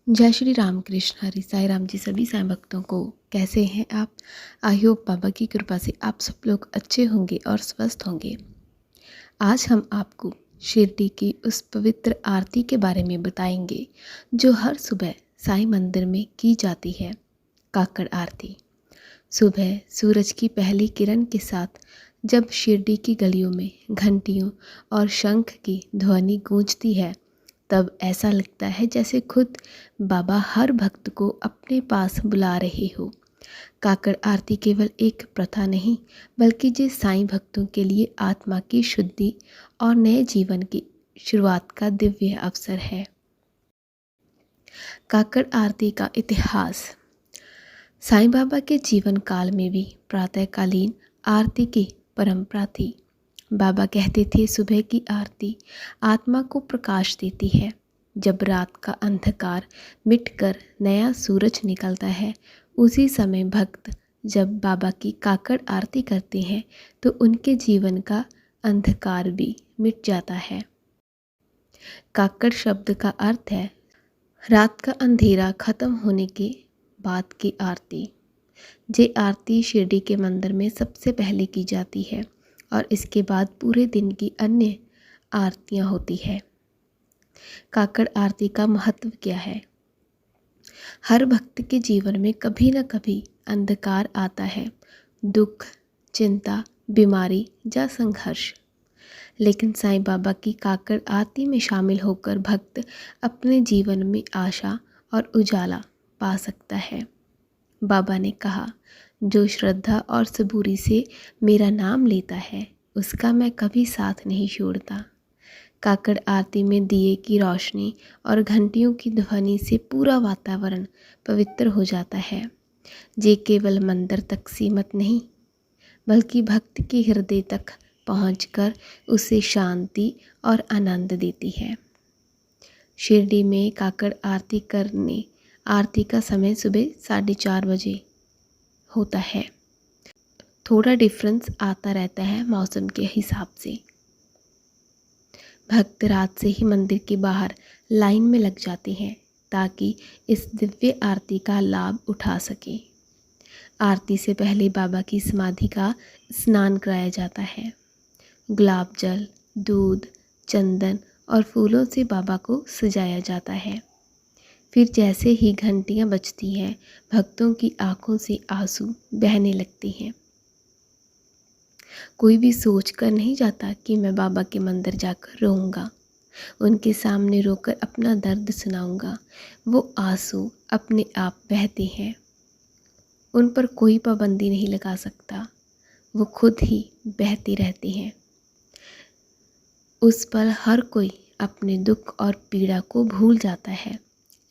जय श्री राम कृष्ण हरि साई राम जी। सभी साईं भक्तों को कैसे हैं आप। आई होप बाबा की कृपा से आप सब लोग अच्छे होंगे और स्वस्थ होंगे। आज हम आपको शिरडी की उस पवित्र आरती के बारे में बताएंगे जो हर सुबह साईं मंदिर में की जाती है। काकड़ आरती। सुबह सूरज की पहली किरण के साथ जब शिरडी की गलियों में घंटियों और शंख की ध्वनि गूंजती है, तब ऐसा लगता है जैसे खुद बाबा हर भक्त को अपने पास बुला रहे हो। काकड़ आरती केवल एक प्रथा नहीं, बल्कि ये साईं भक्तों के लिए आत्मा की शुद्धि और नए जीवन की शुरुआत का दिव्य अवसर है। काकड़ आरती का इतिहास। साईं बाबा के जीवन काल में भी प्रातःकालीन आरती की परंपरा थी। बाबा कहते थे, सुबह की आरती आत्मा को प्रकाश देती है। जब रात का अंधकार मिटकर नया सूरज निकलता है, उसी समय भक्त जब बाबा की काकड़ आरती करते हैं तो उनके जीवन का अंधकार भी मिट जाता है। काकड़ शब्द का अर्थ है रात का अंधेरा खत्म होने के बाद की आरती। ये आरती शिरडी के मंदिर में सबसे पहले की जाती है और इसके बाद पूरे दिन की अन्य आरतियां होती है। काकड़ आरती का महत्व क्या है। हर भक्त के जीवन में कभी न कभी अंधकार आता है, दुख, चिंता, बीमारी या संघर्ष। लेकिन साईं बाबा की काकड़ आरती में शामिल होकर भक्त अपने जीवन में आशा और उजाला पा सकता है। बाबा ने कहा, जो श्रद्धा और सबूरी से मेरा नाम लेता है उसका मैं कभी साथ नहीं छोड़ता। काकड़ आरती में दिए की रोशनी और घंटियों की ध्वनि से पूरा वातावरण पवित्र हो जाता है। ये केवल मंदिर तक सीमित नहीं, बल्कि भक्त के हृदय तक पहुंचकर उसे शांति और आनंद देती है। शिरडी में काकड़ आरती का समय सुबह 4:30 बजे होता है। थोड़ा डिफरेंस आता रहता है मौसम के हिसाब से। भक्त रात से ही मंदिर के बाहर लाइन में लग जाते हैं ताकि इस दिव्य आरती का लाभ उठा सकें। आरती से पहले बाबा की समाधि का स्नान कराया जाता है। गुलाब जल, दूध, चंदन और फूलों से बाबा को सजाया जाता है। फिर जैसे ही घंटियां बजती हैं, भक्तों की आंखों से आंसू बहने लगते हैं। कोई भी सोच कर नहीं जाता कि मैं बाबा के मंदिर जाकर रोऊंगा, उनके सामने रोकर अपना दर्द सुनाऊंगा। वो आंसू अपने आप बहते हैं, उन पर कोई पाबंदी नहीं लगा सकता, वो खुद ही बहते रहते हैं। उस पर हर कोई अपने दुख और पीड़ा को भूल जाता है।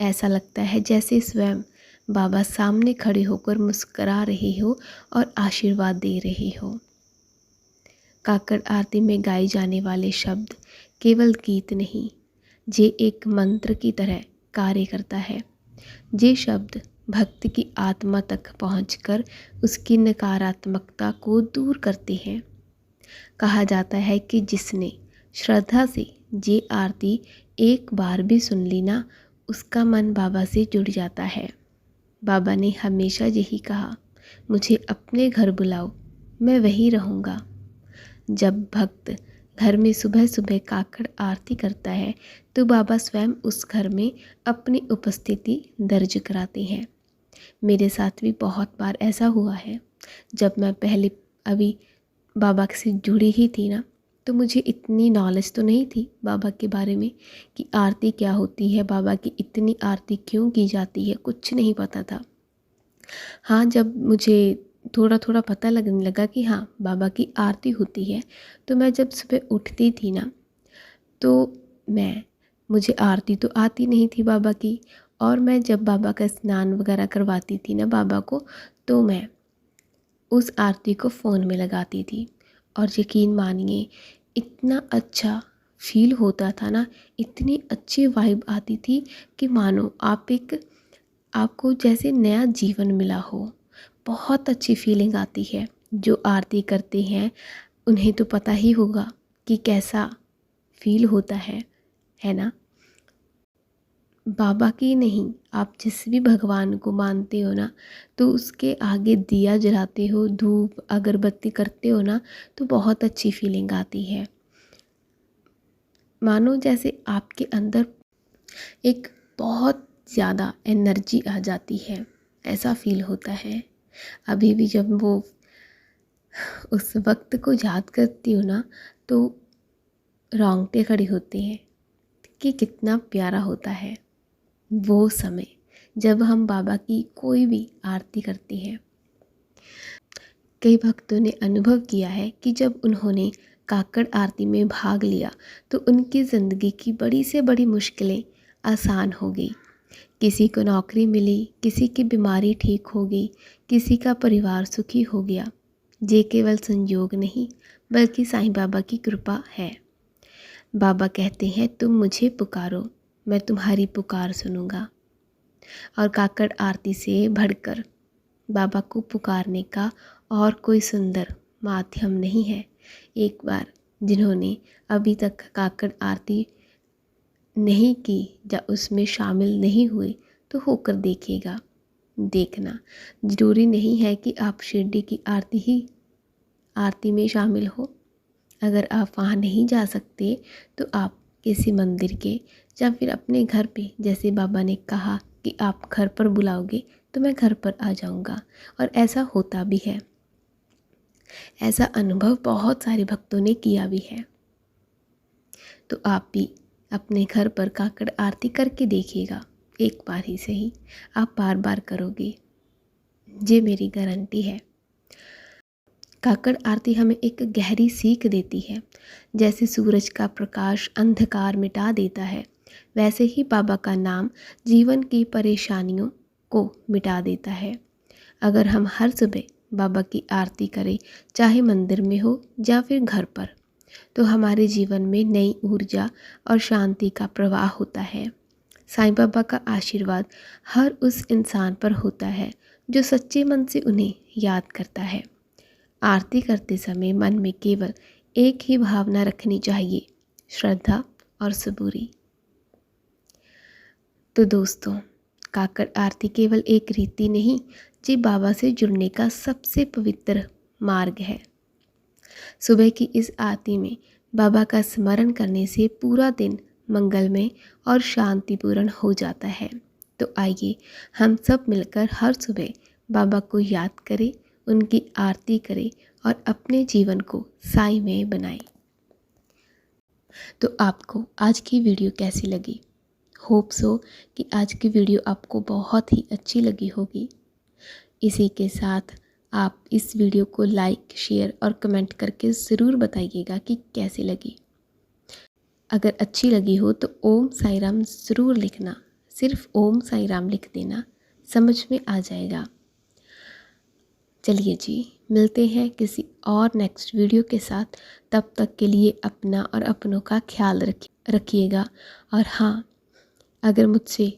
ऐसा लगता है जैसे स्वयं बाबा सामने खड़े होकर मुस्करा रहे हो और आशीर्वाद दे रहे हो। काकड़ आरती में गाए जाने वाले शब्द केवल गीत नहीं, ये एक मंत्र की तरह कार्य करता है। ये शब्द भक्त की आत्मा तक पहुंचकर उसकी नकारात्मकता को दूर करते हैं। कहा जाता है कि जिसने श्रद्धा से ये आरती एक बार भी सुन ली ना, उसका मन बाबा से जुड़ जाता है। बाबा ने हमेशा यही कहा, मुझे अपने घर बुलाओ, मैं वहीं रहूँगा। जब भक्त घर में सुबह सुबह काकड़ आरती करता है तो बाबा स्वयं उस घर में अपनी उपस्थिति दर्ज कराते हैं। मेरे साथ भी बहुत बार ऐसा हुआ है। जब मैं पहले अभी बाबा से जुड़ी ही थी ना, तो मुझे इतनी नॉलेज तो नहीं थी बाबा के बारे में कि आरती क्या होती है, बाबा की इतनी आरती क्यों की जाती है, कुछ नहीं पता था। हाँ, जब मुझे थोड़ा थोड़ा पता लगने लगा कि हाँ बाबा की आरती होती है, तो मैं जब सुबह उठती थी ना, तो मुझे आरती तो आती नहीं थी बाबा की, और मैं जब बाबा का स्नान वगैरह करवाती थी ना बाबा को, तो मैं उस आरती को फ़ोन में लगाती थी। और यकीन मानिए, इतना अच्छा फील होता था ना, इतनी अच्छी वाइब आती थी कि मानो आपको जैसे नया जीवन मिला हो। बहुत अच्छी फीलिंग आती है। जो आरती करते हैं उन्हें तो पता ही होगा कि कैसा फील होता है ना। बाबा की नहीं, आप जिस भी भगवान को मानते हो ना, तो उसके आगे दिया जलाते हो, धूप अगरबत्ती करते हो ना, तो बहुत अच्छी फीलिंग आती है। मानो जैसे आपके अंदर एक बहुत ज़्यादा एनर्जी आ जाती है, ऐसा फील होता है। अभी भी जब वो उस वक्त को याद करती हूँ ना, तो रोंगटे खड़े होते हैं कि कितना प्यारा होता है वो समय जब हम बाबा की कोई भी आरती करते हैं। कई भक्तों ने अनुभव किया है कि जब उन्होंने काकड़ आरती में भाग लिया तो उनकी ज़िंदगी की बड़ी से बड़ी मुश्किलें आसान हो गई। किसी को नौकरी मिली, किसी की बीमारी ठीक हो गई, किसी का परिवार सुखी हो गया। ये केवल संयोग नहीं, बल्कि साईं बाबा की कृपा है। बाबा कहते हैं, तुम मुझे पुकारो, मैं तुम्हारी पुकार सुनूंगा। और काकड़ आरती से बढ़कर बाबा को पुकारने का और कोई सुंदर माध्यम नहीं है। एक बार जिन्होंने अभी तक काकड़ आरती नहीं की या उसमें शामिल नहीं हुए तो होकर देखना। ज़रूरी नहीं है कि आप शिरडी की आरती में शामिल हो। अगर आप वहाँ नहीं जा सकते तो आप किसी मंदिर के या फिर अपने घर पे, जैसे बाबा ने कहा कि आप घर पर बुलाओगे तो मैं घर पर आ जाऊँगा, और ऐसा होता भी है। ऐसा अनुभव बहुत सारे भक्तों ने किया भी है। तो आप भी अपने घर पर काकड़ आरती करके देखिएगा, एक बार ही सही, आप बार बार करोगे, ये मेरी गारंटी है। काकड़ आरती हमें एक गहरी सीख देती है। जैसे सूरज का प्रकाश अंधकार मिटा देता है, वैसे ही बाबा का नाम जीवन की परेशानियों को मिटा देता है। अगर हम हर सुबह बाबा की आरती करें, चाहे मंदिर में हो या फिर घर पर, तो हमारे जीवन में नई ऊर्जा और शांति का प्रवाह होता है। साईं बाबा का आशीर्वाद हर उस इंसान पर होता है जो सच्चे मन से उन्हें याद करता है। आरती करते समय मन में केवल एक ही भावना रखनी चाहिए, श्रद्धा और सबूरी। तो दोस्तों, काकड़ आरती केवल एक रीति नहीं, ये बाबा से जुड़ने का सबसे पवित्र मार्ग है। सुबह की इस आरती में बाबा का स्मरण करने से पूरा दिन मंगलमय और शांतिपूर्ण हो जाता है। तो आइए हम सब मिलकर हर सुबह बाबा को याद करें, उनकी आरती करें और अपने जीवन को साईंमय बनाएं। तो आपको आज की वीडियो कैसी लगी? होप सो कि आज की वीडियो आपको बहुत ही अच्छी लगी होगी। इसी के साथ आप इस वीडियो को लाइक, शेयर और कमेंट करके ज़रूर बताइएगा कि कैसी लगी। अगर अच्छी लगी हो तो ओम साईं राम ज़रूर लिखना, सिर्फ ओम साईं राम लिख देना, समझ में आ जाएगा। चलिए जी, मिलते हैं किसी और नेक्स्ट वीडियो के साथ। तब तक के लिए अपना और अपनों का ख्याल रखिएगा। और हाँ, अगर मुझसे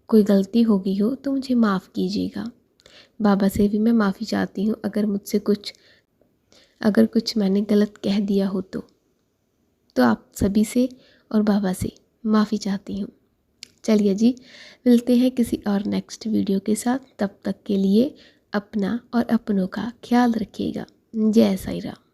कोई गलती हो गई हो तो मुझे माफ़ कीजिएगा। बाबा से भी मैं माफ़ी चाहती हूँ अगर मुझसे अगर कुछ मैंने गलत कह दिया हो तो आप सभी से और बाबा से माफ़ी चाहती हूँ। चलिए जी, मिलते हैं किसी और नेक्स्ट वीडियो के साथ। तब तक के लिए अपना और अपनों का ख्याल रखिएगा। जय साईं राम।